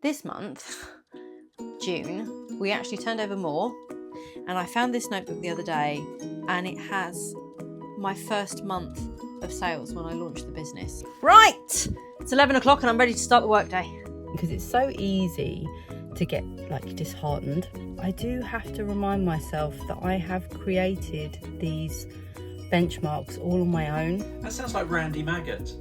This month, June, we actually turned over more, and I found this notebook the other day, and it has my first month of sales when I launched the business. Right, it's 11 o'clock and I'm ready to start the workday. Because it's so easy to get disheartened, I do have to remind myself that I have created these benchmarks all on my own. That sounds like Randy Maggot.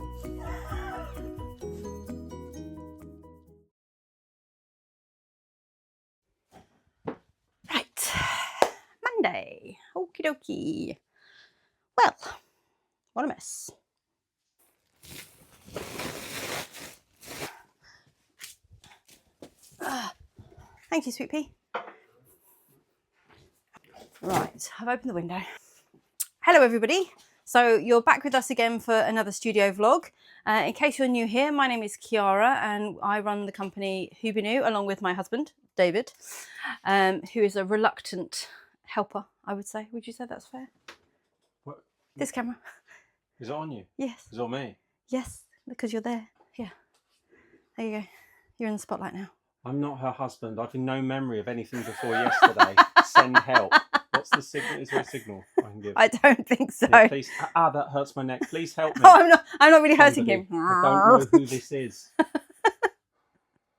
Right, Monday, okie dokie. Well, what a mess. Thank you, Sweet Pea. Right, I've opened the window. Hello, everybody. So you're back with us again for another studio vlog. In case you're new here, my name is Chiara and I run the company Hubinu along with my husband, David, who is a reluctant helper, I would say. Would you say that's fair? What? This camera. Is it on you? Yes. Is it on me? Yes, because you're there. Here. There you go. You're in the spotlight now. I'm not her husband. I've no memory of anything before yesterday. Send help. What's the signal? Is there a signal I can give? I don't think so. Yeah, please. That hurts my neck. Please help me. Oh, I'm not really hurting him. I don't know who this is.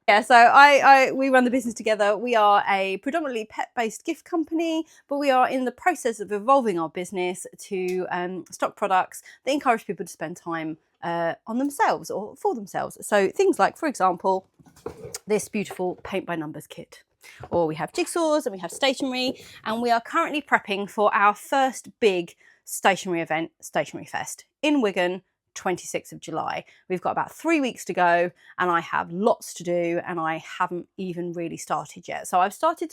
Yeah, so we run the business together. We are a predominantly pet-based gift company, but we are in the process of evolving our business to stock products that encourage people to spend time on themselves or for themselves. So things like, for example, this beautiful paint by numbers kit. Or we have jigsaws and we have stationery, and we are currently prepping for our first big stationery event, Stationery Fest, in Wigan, 26th of July. We've got about 3 weeks to go and I have lots to do and I haven't even really started yet. So I've started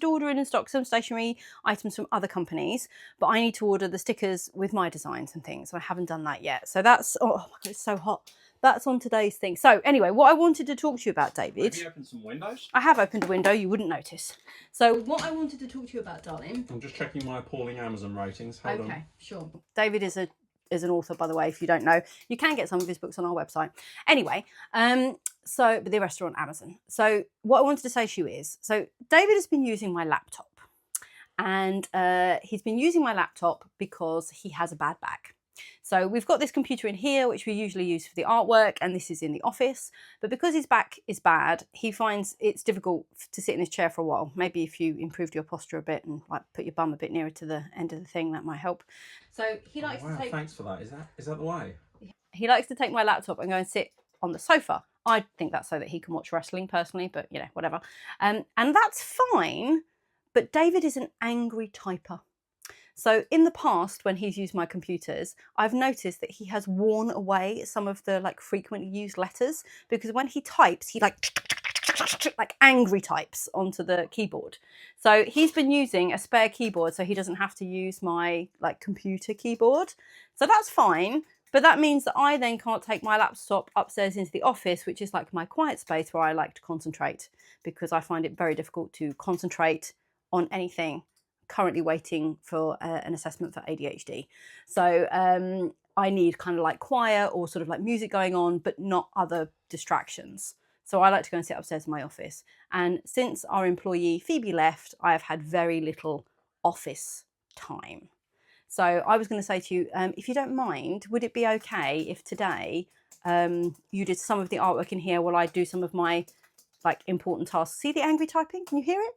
ordering and stock some stationery items from other companies, but I need to order the stickers with my designs and things. I haven't done that yet. So that's, oh my God, it's so hot. That's on today's thing. So anyway, what I wanted to talk to you about, David. Have you opened some windows? I have opened a window, you wouldn't notice. So what I wanted to talk to you about, darling. I'm just checking my appalling Amazon ratings. Hold on. Okay, sure. David is an author, by the way, if you don't know. You can get some of his books on our website. Anyway, but the rest are on Amazon. So what I wanted to say to you is, so David has been using my laptop, and he's been using my laptop because he has a bad back. So we've got this computer in here, which we usually use for the artwork, and this is in the office. But because his back is bad, he finds it's difficult to sit in his chair for a while. Maybe if you improved your posture a bit and put your bum a bit nearer to the end of the thing, that might help. So he likes to take... Thanks for that. Is that the way? He likes to take my laptop and go and sit on the sofa. I think that's so that he can watch wrestling personally, but you know, whatever. And that's fine, but David is an angry typer. So in the past, when he's used my computers, I've noticed that he has worn away some of the frequently used letters, because when he types, he like angry types onto the keyboard. So he's been using a spare keyboard so he doesn't have to use my computer keyboard. So that's fine. But that means that I then can't take my laptop upstairs into the office, which is like my quiet space where I like to concentrate, because I find it very difficult to concentrate on anything. Currently waiting for an assessment for ADHD. So I need kind of quiet or sort of music going on, but not other distractions. So I like to go and sit upstairs in my office. And since our employee Phoebe left, I have had very little office time. So I was going to say to you, if you don't mind, would it be okay if today you did some of the artwork in here while I do some of my important tasks? See the angry typing? Can you hear it?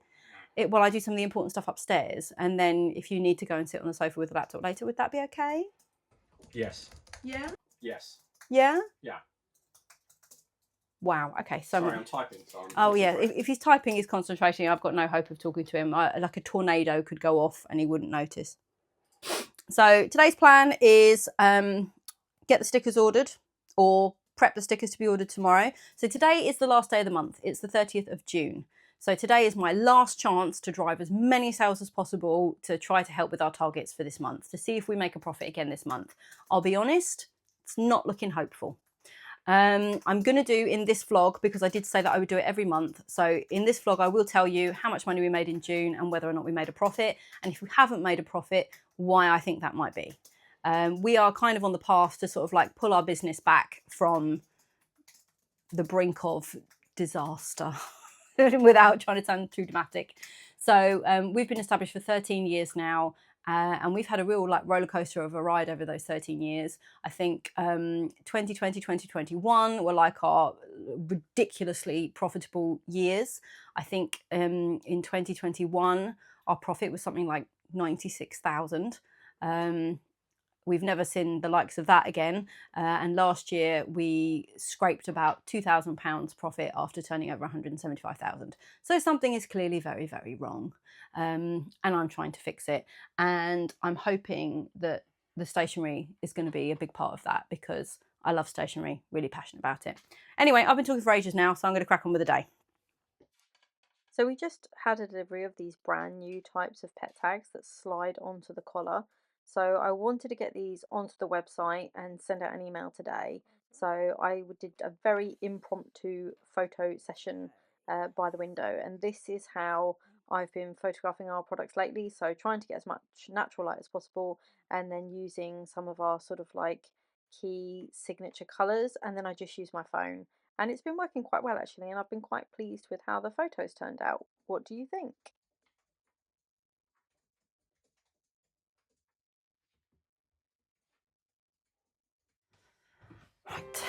While I do some of the important stuff upstairs, and then if you need to go and sit on the sofa with the laptop later, would that be okay? Yes. Yeah? Yes. Yeah? Yeah. Wow, okay. So sorry, I'm typing. So oh yeah, if he's typing, he's concentrating. I've got no hope of talking to him. Like a tornado could go off and he wouldn't notice. So today's plan is get the stickers ordered, or prep the stickers to be ordered tomorrow. So today is the last day of the month. It's the 30th of June. So today is my last chance to drive as many sales as possible to try to help with our targets for this month, to see if we make a profit again this month. I'll be honest, it's not looking hopeful. I'm going to do in this vlog, because I did say that I would do it every month. So in this vlog, I will tell you how much money we made in June and whether or not we made a profit. And if we haven't made a profit, why I think that might be. We are kind of on the path to sort of pull our business back from the brink of disaster without trying to sound too dramatic. So we've been established for 13 years now. And we've had a real like roller coaster of a ride over those 13 years. I think 2020, 2021 were like our ridiculously profitable years. I think in 2021, our profit was something like 96,000. We've never seen the likes of that again. And last year we scraped about £2,000 profit after turning over 175,000. So something is clearly very, very wrong. And I'm trying to fix it. And I'm hoping that the stationery is going to be a big part of that because I love stationery, really passionate about it. Anyway, I've been talking for ages now, so I'm going to crack on with the day. So we just had a delivery of these brand new types of pet tags that slide onto the collar. So I wanted to get these onto the website and send out an email today. So I did a very impromptu photo session by the window, and this is how I've been photographing our products lately. So trying to get as much natural light as possible, and then using some of our sort of like key signature colours, and then I just use my phone. And it's been working quite well actually, and I've been quite pleased with how the photos turned out. What do you think? Right.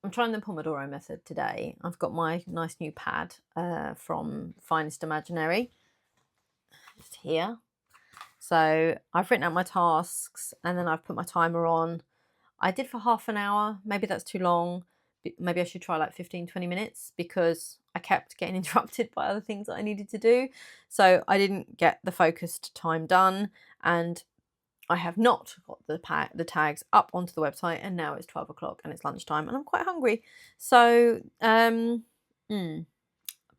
I'm trying the Pomodoro method today. I've got my nice new pad from Finest Imaginary just here. So I've written out my tasks and then I've put my timer on. I did for half an hour. Maybe that's too long. Maybe I should try like 15-20 minutes because I kept getting interrupted by other things that I needed to do. So I didn't get the focused time done, and I have not got the tags up onto the website, and now it's 12 o'clock and it's lunchtime and I'm quite hungry. So, but I'm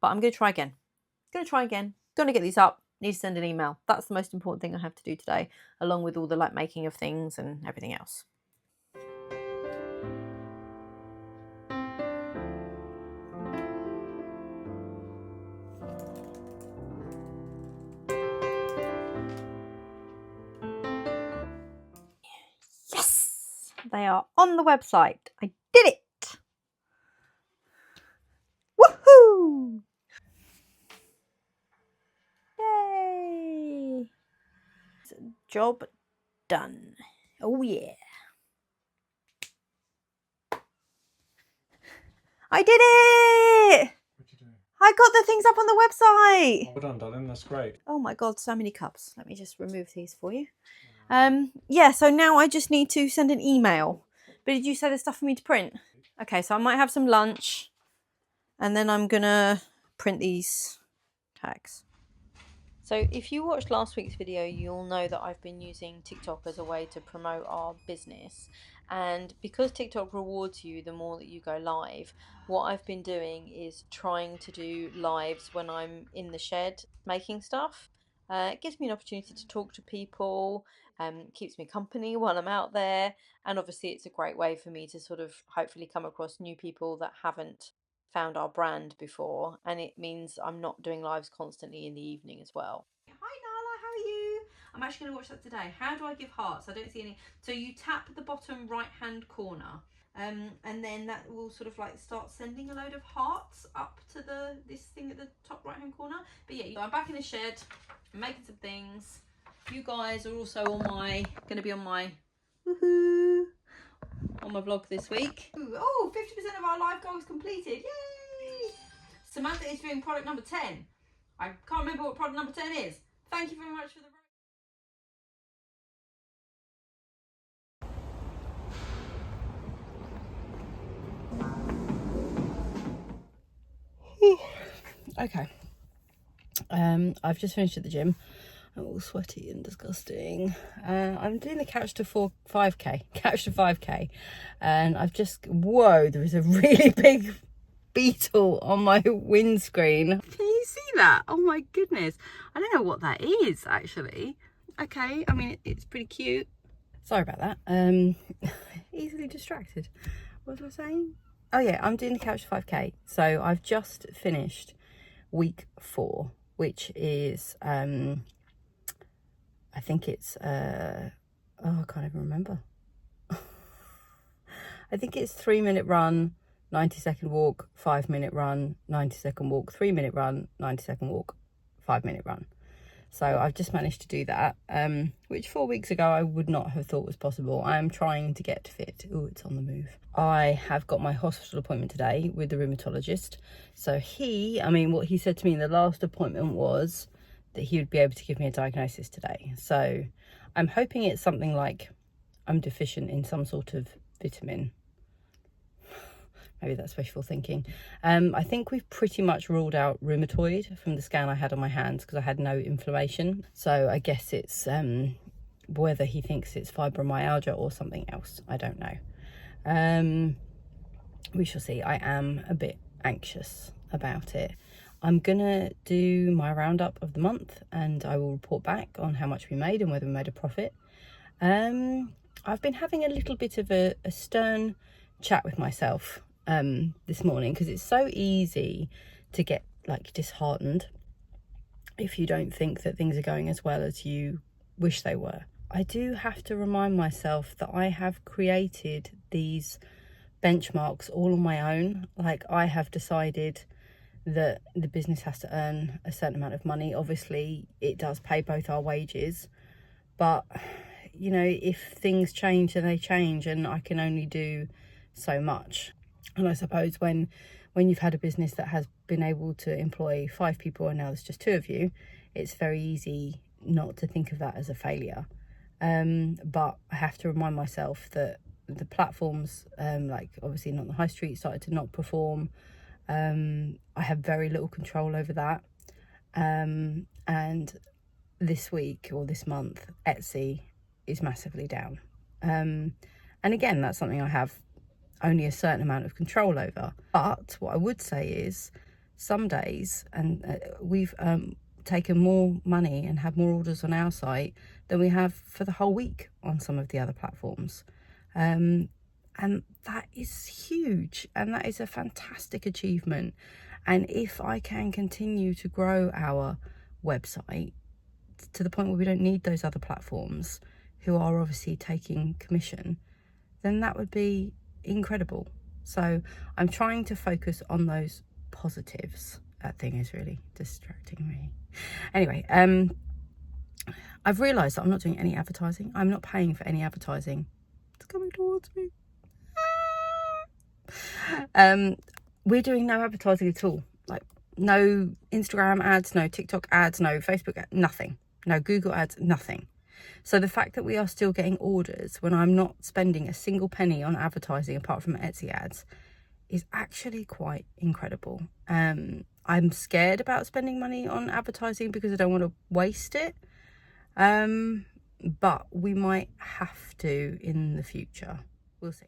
going to try again. Going to get these up. Need to send an email. That's the most important thing I have to do today, along with all the like making of things and everything else. Yes! They are on the website. I did it! Woohoo! Yay! Job done. Oh yeah. I did it! What'd you do? I got the things up on the website. Well done, darling. That's great. Oh my god, so many cups. Let me just remove these for you. Yeah, so now I just need to send an email. But did you say there's stuff for me to print? Okay, so I might have some lunch and then I'm gonna print these tags. So if you watched last week's video, you'll know that I've been using TikTok as a way to promote our business. And because TikTok rewards you the more that you go live, what I've been doing is trying to do lives when I'm in the shed making stuff. It gives me an opportunity to talk to people, keeps me company while I'm out there, and obviously it's a great way for me to sort of hopefully come across new people that haven't found our brand before, and it means I'm not doing lives constantly in the evening as well. Hi, I'm actually going to watch that today. How do I give hearts? I don't see any. So you tap the bottom right hand corner, and then that will sort of like start sending a load of hearts up to this thing at the top right hand corner. But yeah, so I'm back in the shed. I'm making some things. You guys are also going to be on my vlog this week. Oh, 50% of our live goals completed. Yay! Samantha is doing product number 10. I can't remember what product number 10 is. Thank you very much for the okay. I've just finished at the gym. I'm all sweaty and disgusting. I'm doing the couch to 5k, and I've just, whoa, there is a really big beetle on my windscreen. Can you see that? Oh my goodness. I don't know what that is actually. Okay, I mean, it's pretty cute. Sorry about that. Easily distracted. What was I saying? Oh yeah, I'm doing the couch to 5k. So I've just finished week 4, which is I think it's oh, I can't even remember. I think it's 3-minute run, 90-second walk, 5-minute run, 90-second walk, 3-minute run, 90-second walk, 5-minute run. So I've just managed to do that, which 4 weeks ago I would not have thought was possible. I am trying to get fit. Oh, it's on the move. I have got my hospital appointment today with the rheumatologist. So what he said to me in the last appointment was that he would be able to give me a diagnosis today. So I'm hoping it's something like I'm deficient in some sort of vitamin. Maybe that's wishful thinking. I think we've pretty much ruled out rheumatoid from the scan I had on my hands because I had no inflammation. So I guess it's whether he thinks it's fibromyalgia or something else. I don't know. We shall see. I am a bit anxious about it. I'm gonna do my roundup of the month and I will report back on how much we made and whether we made a profit. I've been having a little bit of a stern chat with myself this morning because it's so easy to get like disheartened if you don't think that things are going as well as you wish they were. I do have to remind myself that I have created these benchmarks all on my own. Like, I have decided that the business has to earn a certain amount of money. Obviously it does pay both our wages, but you know, if things change, then they change, and I can only do so much. And I suppose when you've had a business that has been able to employ 5 people and now there's just 2 of you, it's very easy not to think of that as a failure. But I have to remind myself that the platforms, like obviously not the high street, started to not perform. I have very little control over that. And this week or this month, Etsy is massively down. And again, that's something I have only a certain amount of control over. But what I would say is some days, and we've taken more money and had more orders on our site than we have for the whole week on some of the other platforms. And that is huge, and that is a fantastic achievement. And if I can continue to grow our website to the point where we don't need those other platforms who are obviously taking commission, then that would be incredible. So I'm trying to focus on those positives. That thing is really distracting me. Anyway, I've realised that I'm not doing any advertising. I'm not paying for any advertising. It's coming towards me. We're doing no advertising at all. Like, no Instagram ads, no TikTok ads, no Facebook ads, nothing. No Google ads, nothing. So the fact that we are still getting orders when I'm not spending a single penny on advertising apart from Etsy ads is actually quite incredible. I'm scared about spending money on advertising because I don't want to waste it. But we might have to in the future. We'll see.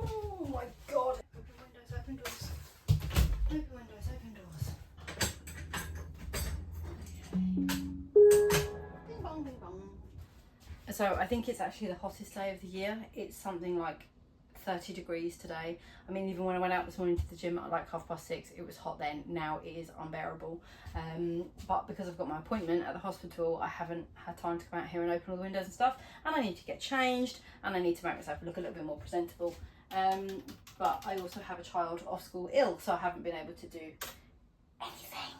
Oh my God. Open windows, open doors. Open windows, open doors. Ding bong, ding bong. So I think it's actually the hottest day of the year. It's something like 30 degrees today. I mean, even when I went out this morning to the gym at like 6:30, it was hot then. Now it is unbearable. But because I've got my appointment at the hospital, I haven't had time to come out here and open all the windows and stuff. And I need to get changed, and I need to make myself look a little bit more presentable. But I also have a child off school ill, so I haven't been able to do anything.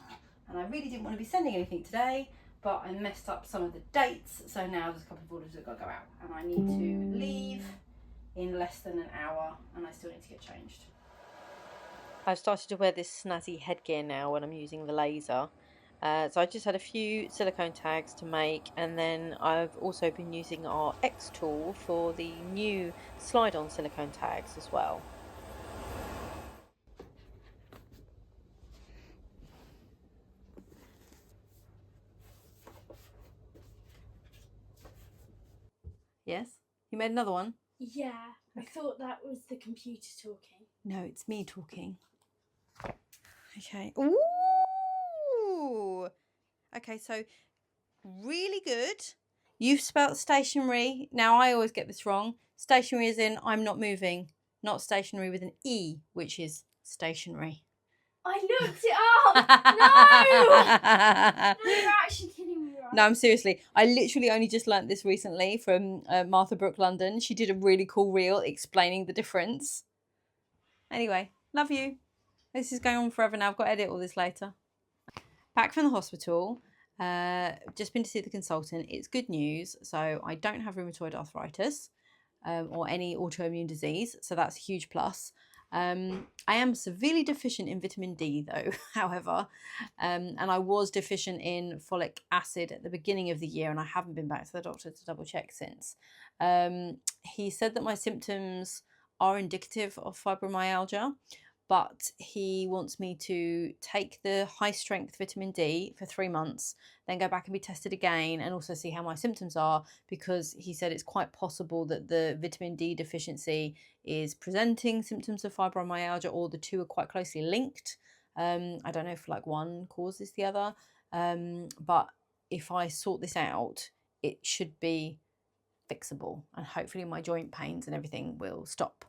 And I really didn't want to be sending anything today, but I messed up some of the dates, so now there's a couple of orders that got to go out, and I need to leave in less than an hour, and I still need to get changed. I've started to wear this snazzy headgear now when I'm using the laser. So I just had a few silicone tags to make, and then I've also been using our X tool for the new slide-on silicone tags as well. Yes? You made another one? Yeah, I thought that was the computer talking. No, it's me talking. Okay. Ooh! Okay, so really good. You've spelt stationery. Now, I always get this wrong. Stationery is in I'm not moving, not stationery with an E, which is stationery. I looked it up! No! No, you're actually kidding me, right? No, I'm seriously. I literally only just learnt this recently from Martha Brooke London. She did a really cool reel explaining the difference. Anyway, love you. This is going on forever now. I've got to edit all this later. Back from the hospital. Just been to see the consultant. It's good news. So I don't have rheumatoid arthritis or any autoimmune disease. So that's a huge plus. I am severely deficient in vitamin D though, however, and I was deficient in folic acid at the beginning of the year, and I haven't been back to the doctor to double check since. He said that my symptoms are indicative of fibromyalgia, but he wants me to take the high strength vitamin D for 3 months, then go back and be tested again, and also see how my symptoms are, because he said it's quite possible that the vitamin D deficiency is presenting symptoms of fibromyalgia, or the two are quite closely linked. I don't know if like one causes the other, but if I sort this out, it should be fixable, and hopefully my joint pains and everything will stop.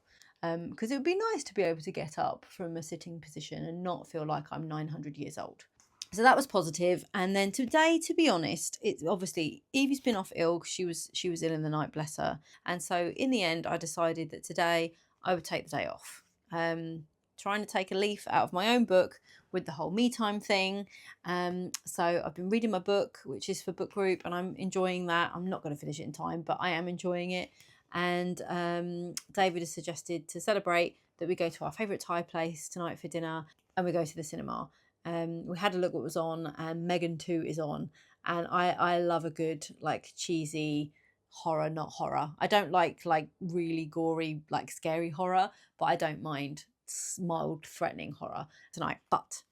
Because it would be nice to be able to get up from a sitting position and not feel like I'm 900 years old. So that was positive. And then today, to be honest, it's obviously Evie's been off ill. She was ill in the night, bless her. And so in the end, I decided that today I would take the day off. Trying to take a leaf out of my own book with the whole me time thing. So I've been reading my book, which is for book group, and I'm enjoying that. I'm not going to finish it in time, but I am enjoying it. And David has suggested to celebrate that we go to our favourite Thai place tonight for dinner, and we go to the cinema. We had a look what was on, and Megan 2 is on, and I love a good like cheesy horror, not horror. I don't like really gory, like scary horror, but I don't mind mild threatening horror tonight. But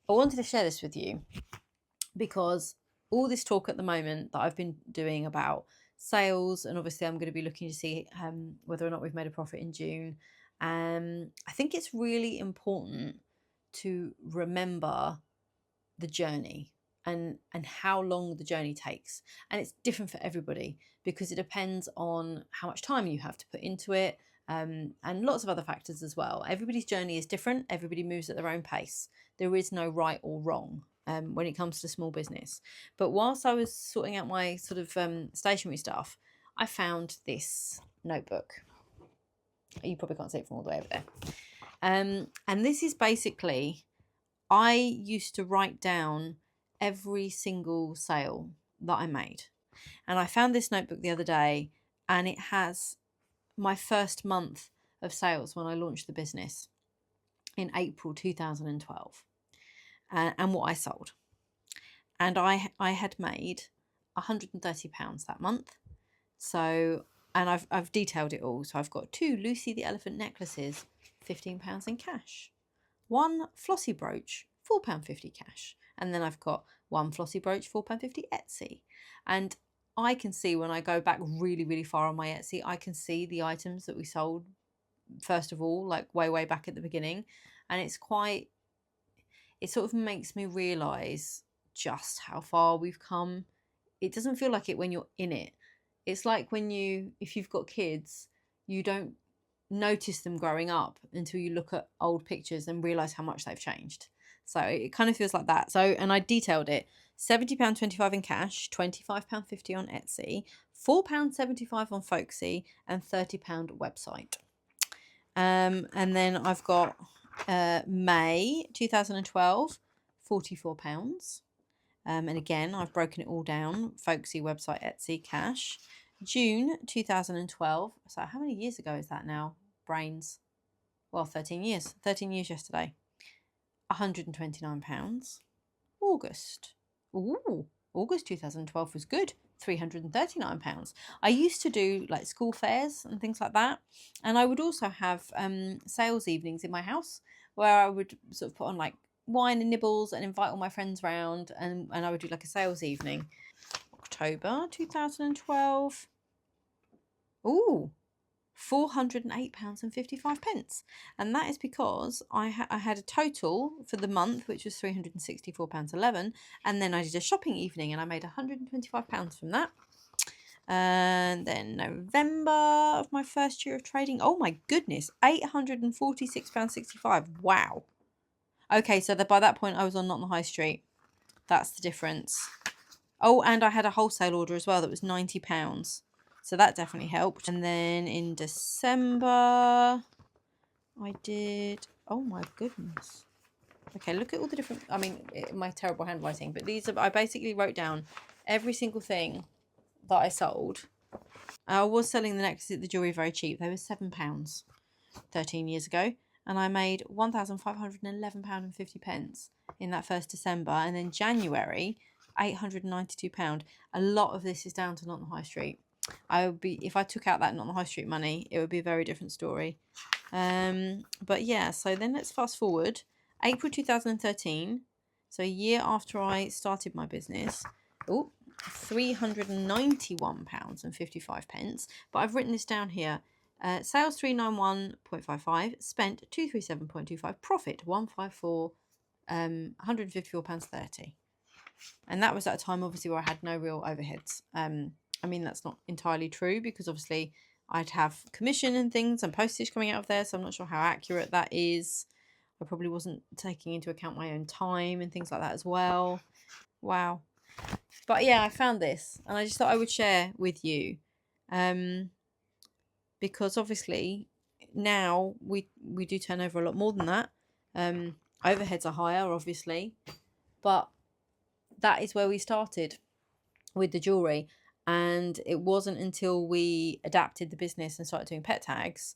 I wanted to share this with you because all this talk at the moment that I've been doing about sales, and obviously I'm going to be looking to see whether or not we've made a profit in June. I think it's really important to remember the journey and how long the journey takes, and it's different for everybody because it depends on how much time you have to put into it, and lots of other factors as well. Everybody's journey is different. Everybody moves at their own pace. There is no right or wrong when it comes to small business. But whilst I was sorting out my sort of stationery stuff, I found this notebook. You probably can't see it from all the way over there. And this is basically, I used to write down every single sale that I made. And I found this notebook the other day, and it has my first month of sales when I launched the business in April 2012. And what I sold. And I had made £130 that month. So, and I've detailed it all. So I've got 2 Lucy the Elephant necklaces, £15 in cash. 1 flossy brooch, £4.50 cash. And then I've got 1 flossy brooch, £4.50 Etsy. And I can see when I go back really, really far on my Etsy, I can see the items that we sold, first of all, like way back at the beginning. And it's quite, it sort of makes me realise just how far we've come. It doesn't feel like it when you're in it. It's like when if you've got kids, you don't notice them growing up until you look at old pictures and realise how much they've changed. So it kind of feels like that. So, and I detailed it. £70.25 in cash, £25.50 on Etsy, £4.75 on Folksy, and £30 website. And then I've got May 2012, £44. And again, I've broken it all down. Folksy, website, Etsy, cash. June 2012. So how many years ago is that now? Brains. Well, 13 years. 13 years yesterday. £129. August. Ooh, August 2012 was good. £339. I used to do like school fairs and things like that, and I would also have sales evenings in my house where I would sort of put on like wine and nibbles and invite all my friends round, and I would do like a sales evening. October 2012. Ooh, £408.55, and that is because I had a total for the month which was £364.11, and then I did a shopping evening and I made £125 from that. And then November of my first year of trading, oh my goodness, £846.65. Wow. Okay, so by that point I was on Not on the High Street. That's the difference. Oh, and I had a wholesale order as well that was £90. So that definitely helped. And then in December, I did... Oh my goodness. Okay, look at all the different... I mean, my terrible handwriting. But these are... I basically wrote down every single thing that I sold. I was selling the necklaces at the jewellery very cheap. They were £7 13 years ago. And I made £1,511.50 in that first December. And then January, £892. A lot of this is down to Not on the High Street. I would be, if I took out that Not on the High Street money, it would be a very different story. But yeah, so then let's fast forward. April 2013, so a year after I started my business. Oh, £391.55. But I've written this down here. Sales 391.55, spent 237.25, profit 154, £154.30. And that was at a time obviously where I had no real overheads. I mean, that's not entirely true because obviously I'd have commission and things and postage coming out of there, so I'm not sure how accurate that is. I probably wasn't taking into account my own time and things like that as well. Wow. But yeah, I found this and I just thought I would share with you. Because obviously now we do turn over a lot more than that. Overheads are higher, obviously. But that is where we started with the jewellery. And it wasn't until we adapted the business and started doing pet tags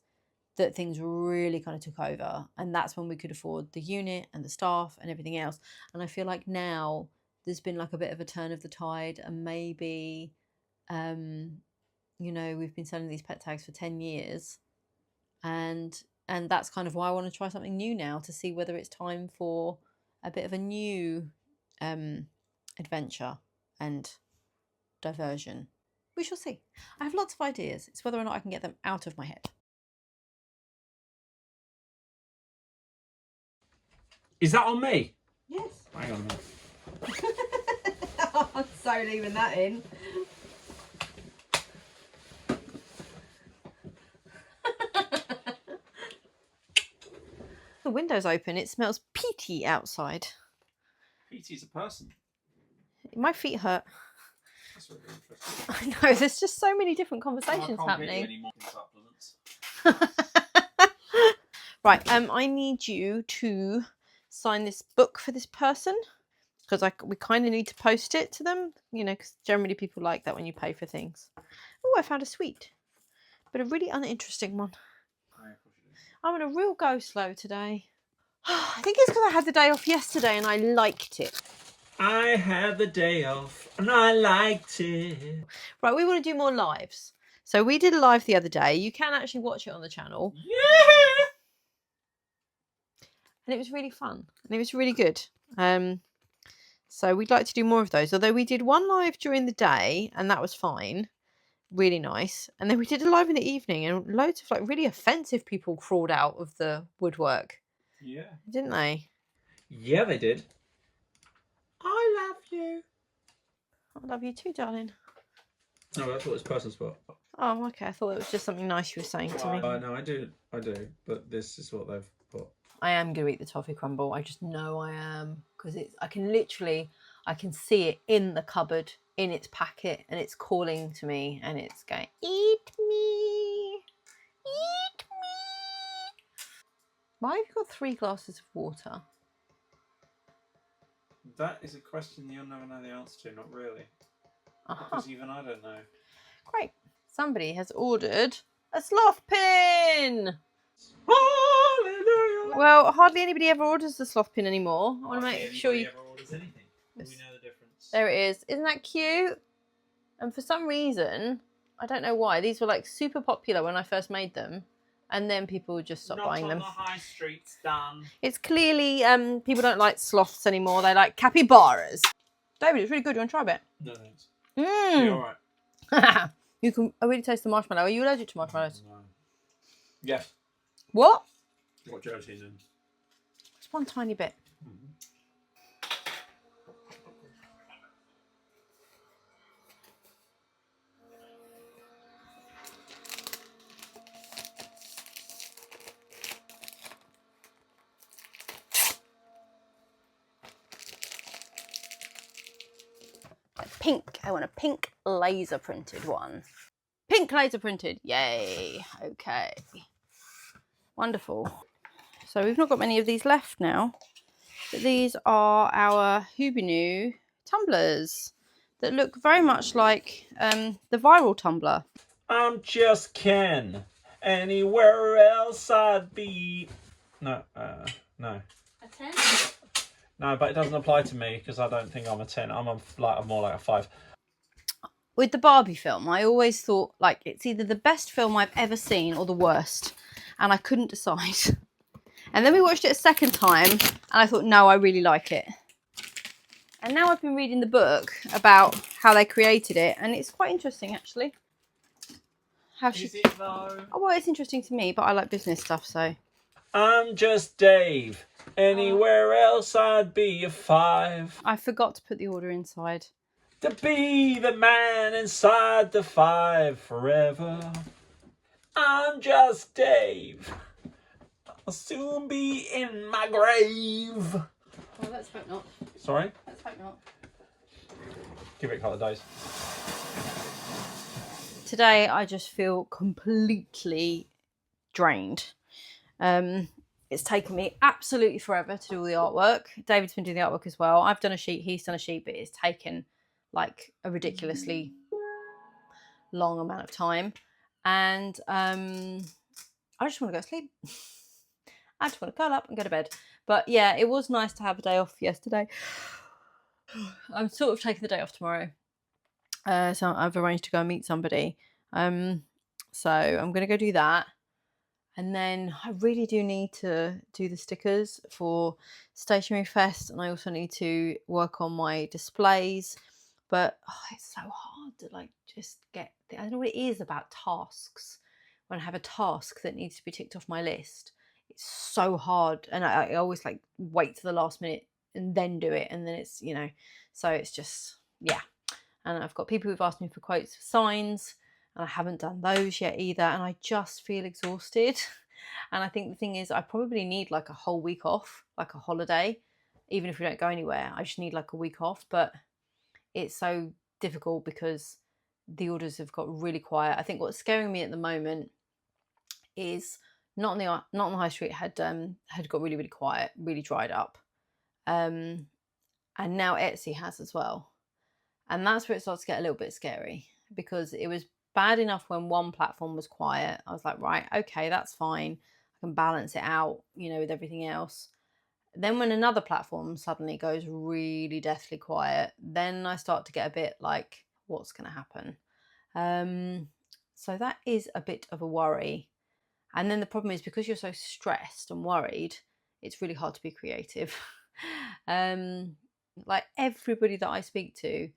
that things really kind of took over. And that's when we could afford the unit and the staff and everything else. And I feel like now there's been like a bit of a turn of the tide, and maybe, you know, we've been selling these pet tags for 10 years. And that's kind of why I want to try something new now, to see whether it's time for a bit of a new adventure and diversion. We shall see. I have lots of ideas. It's whether or not I can get them out of my head. Is that on me? Yes. Hang on a minute. I'm so leaving that in. The window's open. It smells peaty outside. Petey's a person. My feet hurt. That's really interesting. I know, there's just so many different conversations I can't get you happening. any more supplements. Right, I need you to sign this book for this person, because we kind of need to post it to them, you know, because generally people like that when you pay for things. Oh, I found a sweet, but a really uninteresting one. I'm on a real go slow today. I think it's because I had the day off yesterday and I liked it. I had the day off and I liked it. Right, we want to do more lives. So we did a live the other day. You can actually watch it on the channel. Yeah! And it was really fun. And it was really good. So we'd like to do more of those. Although we did one live during the day and that was fine. Really nice. And then we did a live in the evening and loads of like really offensive people crawled out of the woodwork. Yeah. Didn't they? Yeah, they did. I love you. I love you too, darling. No, that's what it's personal spot. Oh, okay. I thought it was just something nice you were saying to me. No, I do, but this is what they've put. I am going to eat the toffee crumble. I just know I am, because I can see it in the cupboard, in its packet, and it's calling to me, and it's going, eat me, eat me. Why have you got 3 glasses of water? That is a question you'll never know the answer to, not really. Because even I don't know. Great. Somebody has ordered a sloth pin. Hallelujah! Well, hardly anybody ever orders the sloth pin anymore. I want to make sure you... ever orders anything. We know the difference. There it is. Isn't that cute? And for some reason, I don't know why, these were like super popular when I first made them. And then people just stopped buying them. Not on the high streets, Dan. It's clearly people don't like sloths anymore. They like capybaras. David, it's really good. You want to try a bit? No thanks. Mmm. All right. You can. I really taste the marshmallow. Are you allergic to marshmallows? No. Yes. What? What Josie's in. Just one tiny bit. Pink. I want a pink laser printed one. Pink laser printed. Yay. Okay. Wonderful. So we've not got many of these left now. But these are our Hubinu tumblers that look very much like the viral tumbler. I'm just Ken. Anywhere else I'd be. No, no. A 10? No, but it doesn't apply to me because I don't think I'm a 10. I'm more like a 5. With the Barbie film, I always thought like it's either the best film I've ever seen or the worst, and I couldn't decide. And then we watched it a second time, and I thought, no, I really like it. And now I've been reading the book about how they created it, and it's quite interesting actually. How she... Is it though? Oh, well, it's interesting to me, but I like business stuff, so. I'm just Dave. Anywhere else I'd be a 5. I forgot to put the order inside. To be the man inside the 5 forever. I'm just Dave. I'll soon be in my grave. Well, let's hope not. Sorry? Let's hope not. Give it a couple of days. Today, I just feel completely drained. It's taken me absolutely forever to do all the artwork. David's been doing the artwork as well. I've done a sheet, he's done a sheet, but it's taken like a ridiculously long amount of time. And I just want to go to sleep. I just want to curl up and go to bed. But yeah, it was nice to have a day off yesterday. I'm sort of taking the day off tomorrow. So I've arranged to go and meet somebody. So I'm going to go do that. And then I really do need to do the stickers for Stationery Fest. And I also need to work on my displays. But it's so hard to like just get... I don't know what it is about tasks. When I have a task that needs to be ticked off my list, it's so hard. And I always like wait to the last minute and then do it. And then it's, you know, so it's just, yeah. And I've got people who've asked me for quotes for signs, and I haven't done those yet either. And I just feel exhausted. And I think the thing is, I probably need like a whole week off, like a holiday, even if we don't go anywhere. I just need like a week off. But it's so difficult because the orders have got really quiet. I think what's scaring me at the moment is not on the high street had got really, really quiet, really dried up. And now Etsy has as well. And that's where it starts to get a little bit scary, because it was bad enough when one platform was quiet. I was like, right, okay, that's fine. I can balance it out, you know, with everything else. Then when another platform suddenly goes really deathly quiet, then I start to get a bit like, what's going to happen? So that is a bit of a worry. And then the problem is, because you're so stressed and worried, it's really hard to be creative. Like everybody that I speak to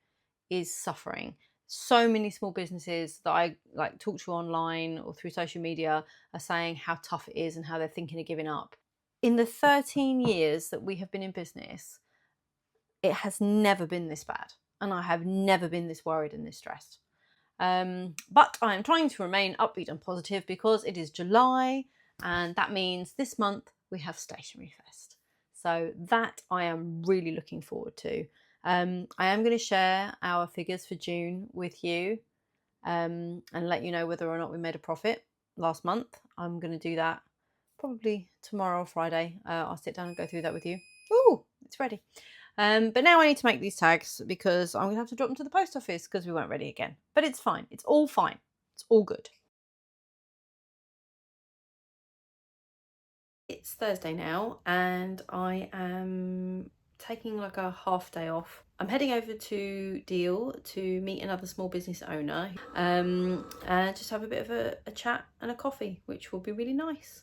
is suffering. So many small businesses that I like talk to online or through social media are saying how tough it is and how they're thinking of giving up. In the 13 years that we have been in business, it has never been this bad. And I have never been this worried and this stressed. But I am trying to remain upbeat and positive because it is July, and that means this month we have Stationery Fest. So that I am really looking forward to. I am going to share our figures for June with you and let you know whether or not we made a profit last month. I'm going to do that probably tomorrow or Friday. I'll sit down and go through that with you. Ooh, it's ready. But now I need to make these tags because I'm going to have to drop them to the post office because we weren't ready again. But it's fine. It's all fine. It's all good. It's Thursday now and I am taking like a half day off. I'm heading over to Deal to meet another small business owner and just have a bit of a chat and a coffee, which will be really nice.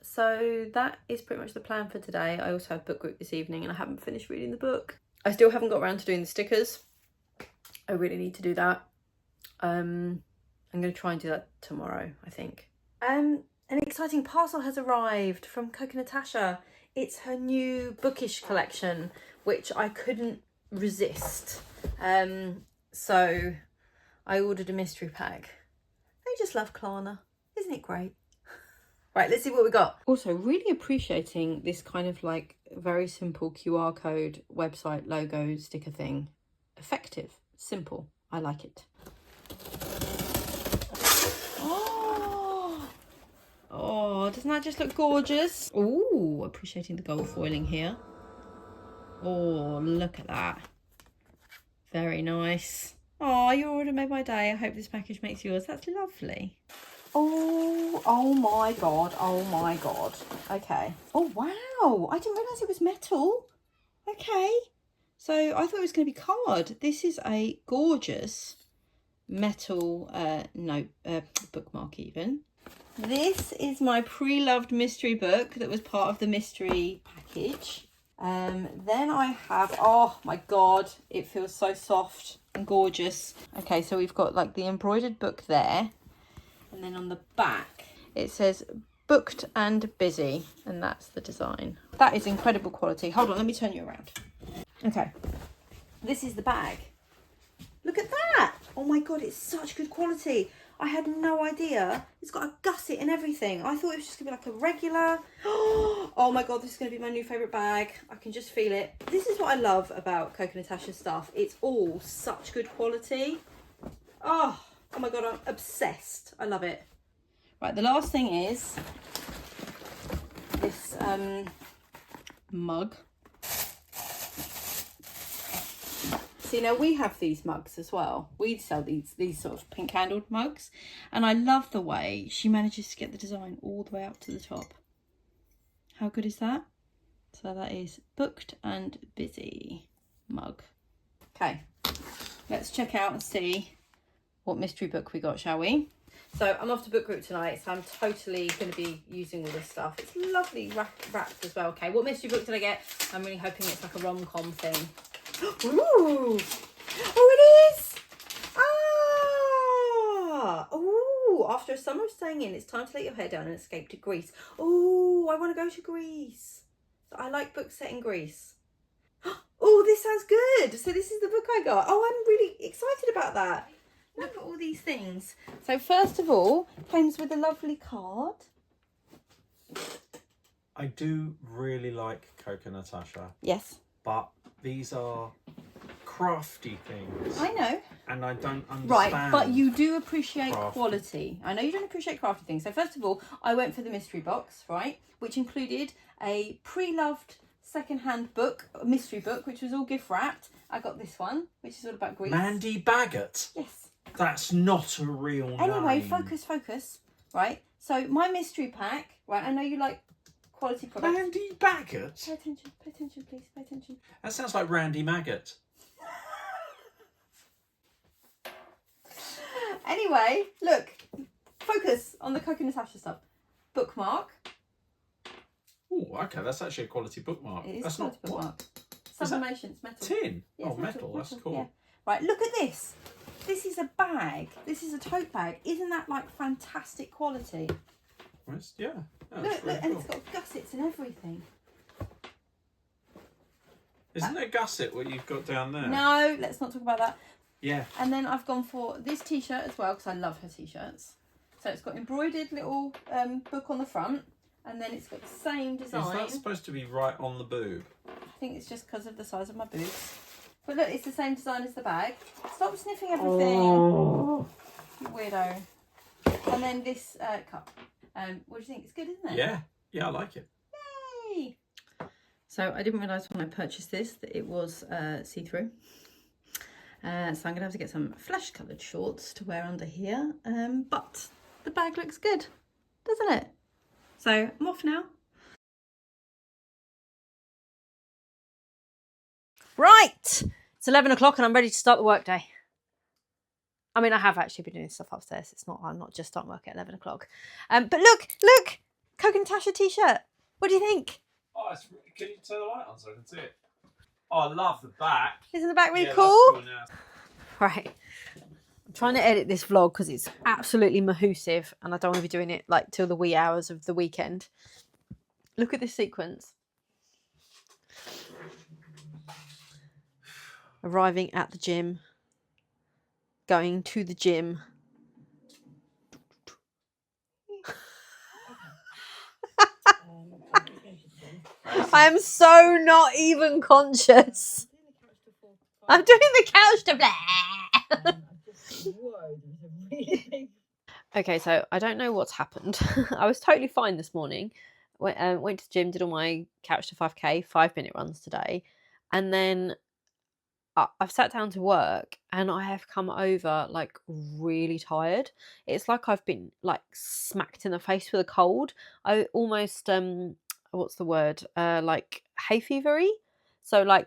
So that is pretty much the plan for today. I also have book group this evening and I haven't finished reading the book. I still haven't got around to doing the stickers. I really need to do that. I'm going to try and do that tomorrow, I think. An exciting parcel has arrived from Coco Natasha. It's her new bookish collection, which I couldn't resist. So I ordered a mystery pack. I just love Klarna. Isn't it great? Right, let's see what we got. Also, really appreciating this kind of like very simple QR code website logo sticker thing. Effective, simple. I like it. Oh, doesn't that just look gorgeous? Ooh, appreciating the gold foiling here. Oh, look at that. Very nice. Oh, your order made my day. I hope this package makes yours. That's lovely. Oh my god, oh my god. Okay. Oh wow, I didn't realise it was metal. Okay. So I thought it was going to be card. This is a gorgeous metal bookmark even. This is my pre-loved mystery book that was part of the mystery package. Then I have, oh my god, it feels so soft and gorgeous. Okay, so we've got like the embroidered book there. And then on the back, it says booked and busy. And that's the design. That is incredible quality. Hold on, let me turn you around. Okay, this is the bag. Look at that. Oh my god, it's such good quality. I had no idea. It's got a gusset and everything. I thought it was just gonna be like a regular. Oh my god, this is gonna be my new favourite bag. I can just feel it. This is what I love about Coco Natasha stuff. It's all such good quality. Oh my god, I'm obsessed. I love it. Right, the last thing is this mug. See, now we have these mugs as well. We sell these sort of pink handled mugs. And I love the way she manages to get the design all the way up to the top. How good is that? So that is booked and busy mug. Okay, let's check out and see what mystery book we got, shall we? So I'm off to book group tonight, so I'm totally going to be using all this stuff. It's lovely wrapped as well. Okay, what mystery book did I get? I'm really hoping it's like a rom-com thing. Ooh! Oh, it is! Ah! Ooh! After a summer of staying in, it's time to let your hair down and escape to Greece. Oh, I want to go to Greece. So I like books set in Greece. Oh, this sounds good. So this is the book I got. Oh, I'm really excited about that. Look at all these things. So first of all, comes with a lovely card. I do really like Coco Natasha. Yes. But these are crafty things. I know. And I don't understand. Right, but you do appreciate crafty. quality. I know you don't appreciate crafty things. So first of all, I went for the mystery box, right? Which included a pre-loved second-hand book, a mystery book, which was all gift wrapped. I got this one, which is all about Greece. Mandy Baggett? Yes. That's not a real name. Anyway, focus, right? So my mystery pack, right? I know you like quality products. Mandy Baggett? Pay attention, please, pay attention. That sounds like Randy Maggot. Anyway, look, focus on the Coco Natasha stuff. Bookmark. Oh, okay, that's actually a quality bookmark. It is that's a quality not bookmark. Is Sublimation, it's metal. tin. Yeah, Oh, it's metal. That's cool. Yeah. Right, look at this. This is a bag. This is a tote bag. Isn't that like fantastic quality? Yeah. Look, That's really and cool. it's got gussets and everything. Isn't there gusset what you've got down there? No, let's not talk about that. Yeah. And then I've gone for this t-shirt as well because I love her t-shirts. So it's got embroidered little book on the front, and then it's got the same design. Is that supposed to be right on the boob? I think it's just because of the size of my boobs. But look, it's the same design as the bag. Stop sniffing everything. Oh. You weirdo. And then this cup. What do you think? It's good, isn't it? Yeah. Yeah, I like it. Yay! So I didn't realise when I purchased this that it was see-through. So I'm going to have to get some flesh-coloured shorts to wear under here. But the bag looks good, doesn't it? So I'm off now. Right, it's 11 o'clock and I'm ready to start the workday. I mean, I have actually been doing stuff upstairs. I'm not just starting work at 11 o'clock. But look, Coke and Tasha t-shirt. What do you think? Oh, can you turn the light on so I can see it? Oh, I love the back. Isn't the back really Yeah, cool? that's cool now. Right. I'm trying to edit this vlog because it's absolutely mahoosive and I don't want to be doing it like till the wee hours of the weekend. Look at this sequence. Arriving at the gym. Going to the gym. I am so not even conscious. I'm doing the couch to blah. Okay, so I don't know what's happened. I was totally fine this morning. Went to the gym, did all my couch to 5k, 5-minute runs today. And then I've sat down to work and I have come over like really tired. It's like I've been like smacked in the face with a cold. I almost what's the word? Like hay fevery. So like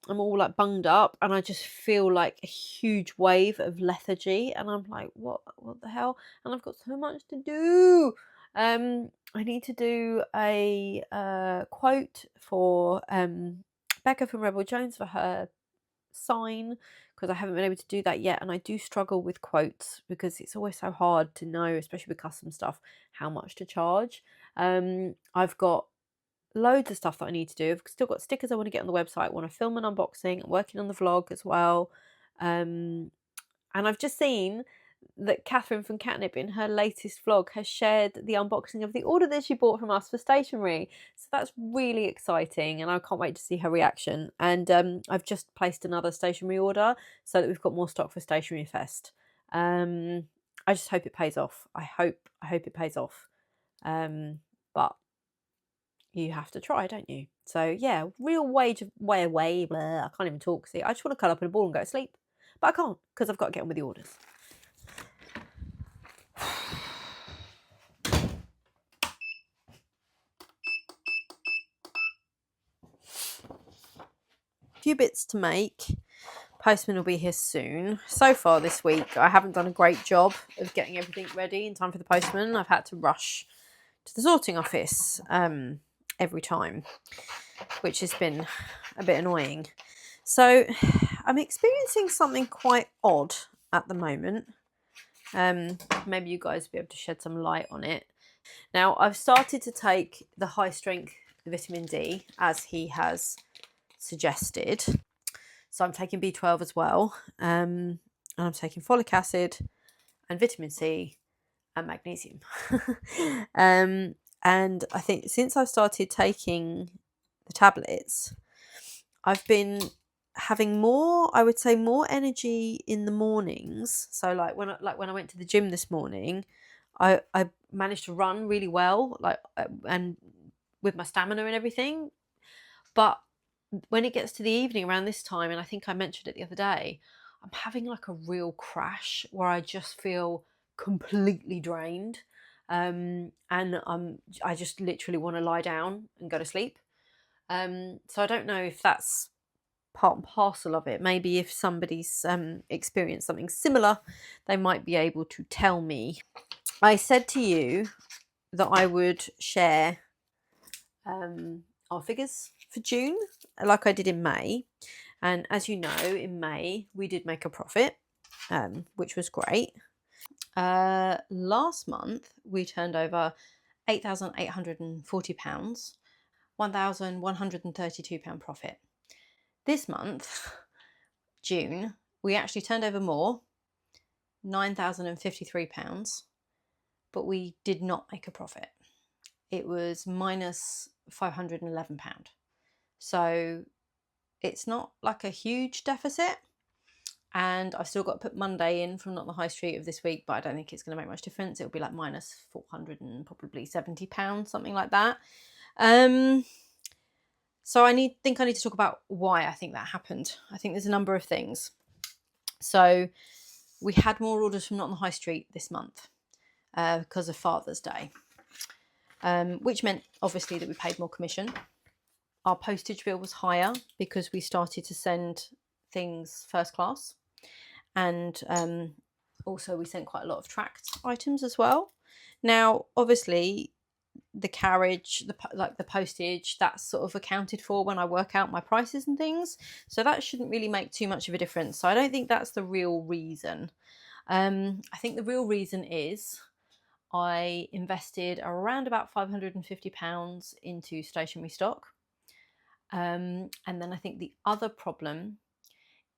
I'm all like bunged up and I just feel like a huge wave of lethargy and I'm like, what the hell? And I've got so much to do. I need to do a quote for Becca from Rebel Jones for her sign because I haven't been able to do that yet, and I do struggle with quotes because it's always so hard to know, especially with custom stuff, how much to charge. I've got loads of stuff that I need to do. I've still got stickers I want to get on the website. I want to film an unboxing. I'm working on the vlog as well, and I've just seen that Catherine from Catnip in her latest vlog has shared the unboxing of the order that she bought from us for stationery. So that's really exciting and I can't wait to see her reaction. And I've just placed another stationery order so that we've got more stock for Stationery Fest. I just hope it pays off. I hope it pays off. But you have to try, don't you? So yeah, real way blah, I can't even talk. See, I just want to curl up in a ball and go to sleep. But I can't because I've got to get on with the orders. Few bits to make. Postman will be here soon. So far this week I haven't done a great job of getting everything ready in time for the postman. I've had to rush to the sorting office every time, which has been a bit annoying. So I'm experiencing something quite odd at the moment. Maybe you guys will be able to shed some light on it. Now I've started to take the high strength vitamin D as he has suggested. So I'm taking B12 as well, and I'm taking folic acid and vitamin C and magnesium. And I think since I've started taking the tablets, I've been having more, I would say, more energy in the mornings. So like when I went to the gym this morning, I managed to run really well, and with my stamina and everything. But when it gets to the evening around this time, and I think I mentioned it the other day, I'm having like a real crash where I just feel completely drained, and I just literally want to lie down and go to sleep. So I don't know if that's part and parcel of it. Maybe if somebody's experienced something similar, they might be able to tell me. I said to you that I would share our figures for June like I did in May, and as you know, in May we did make a profit, which was great. Last month we turned over £8,840, £1,132 profit. This month, June, we actually turned over more, £9,053, but we did not make a profit. It was minus £511. So it's not like a huge deficit. And I've still got to put Monday in from Not the High Street of this week, but I don't think it's going to make much difference. It'll be like minus £470, something like that. So I think I need to talk about why I think that happened. I think there's a number of things. So we had more orders from Not on the High Street this month because of Father's Day, which meant obviously that we paid more commission. Our postage bill was higher because we started to send things first class. And also we sent quite a lot of tracked items as well. Now, obviously, the carriage, the postage, that's sort of accounted for when I work out my prices and things. So that shouldn't really make too much of a difference. So I don't think that's the real reason. I think the real reason is I invested around about £550 into stationery stock. And then I think the other problem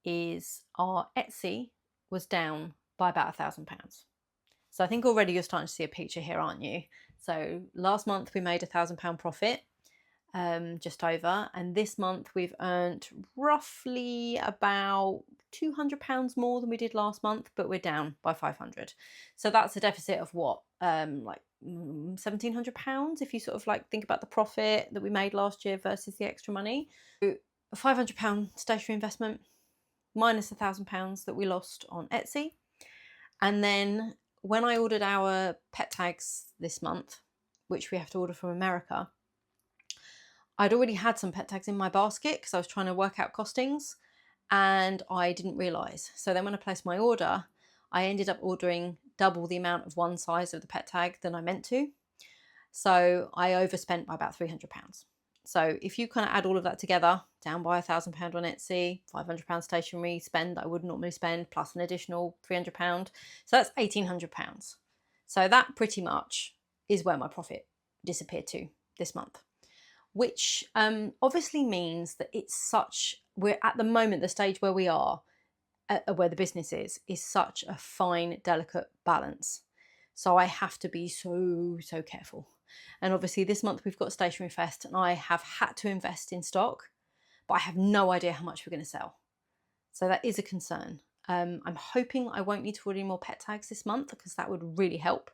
is our Etsy was down by about £1,000. So I think already you're starting to see a picture here, aren't you? So last month we made £1,000 profit, just over, and this month we've earned roughly about £200 more than we did last month, but we're down by 500. So that's a deficit of what, like £1,700 if you sort of like think about the profit that we made last year versus the extra money. So a £500 stationery investment minus £1,000 that we lost on Etsy. And then when I ordered our pet tags this month, which we have to order from America, I'd already had some pet tags in my basket because I was trying to work out costings and I didn't realise. So then when I placed my order, I ended up ordering double the amount of one size of the pet tag than I meant to. So I overspent by about £300. So if you kind of add all of that together, down by £1,000 on Etsy, £500 stationery spend that I would normally spend, plus an additional £300. So that's £1,800. So that pretty much is where my profit disappeared to this month, which obviously means that we're at the moment, the stage where we are, where the business is such a fine, delicate balance. So I have to be so careful. And obviously this month we've got Stationery Fest and I have had to invest in stock, but I have no idea how much we're going to sell. So that is a concern. I'm hoping I won't need to order any more pet tags this month because that would really help.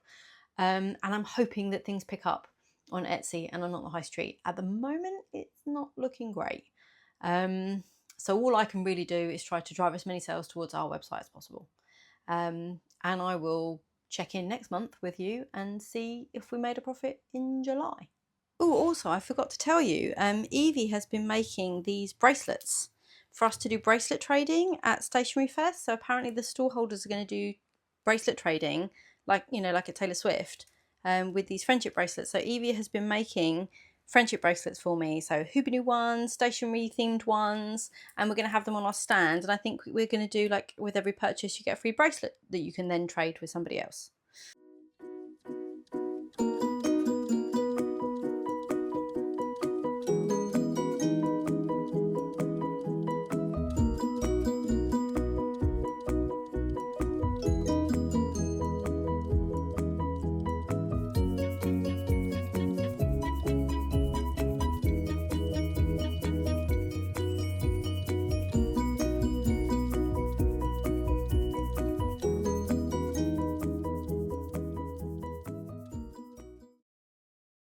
And I'm hoping that things pick up on Etsy and on Not the High Street. At the moment, it's not looking great. So all I can really do is try to drive as many sales towards our website as possible. And I will check in next month with you and see if we made a profit in July. Oh, also, I forgot to tell you, Evie has been making these bracelets for us to do bracelet trading at Stationery Fest. So apparently the stallholders are going to do bracelet trading, like at Taylor Swift, with these friendship bracelets. So Evie has been making friendship bracelets for me, so Hoobinoo ones, stationery themed ones, and we're going to have them on our stand. And I think we're going to do, like with every purchase you get a free bracelet that you can then trade with somebody else.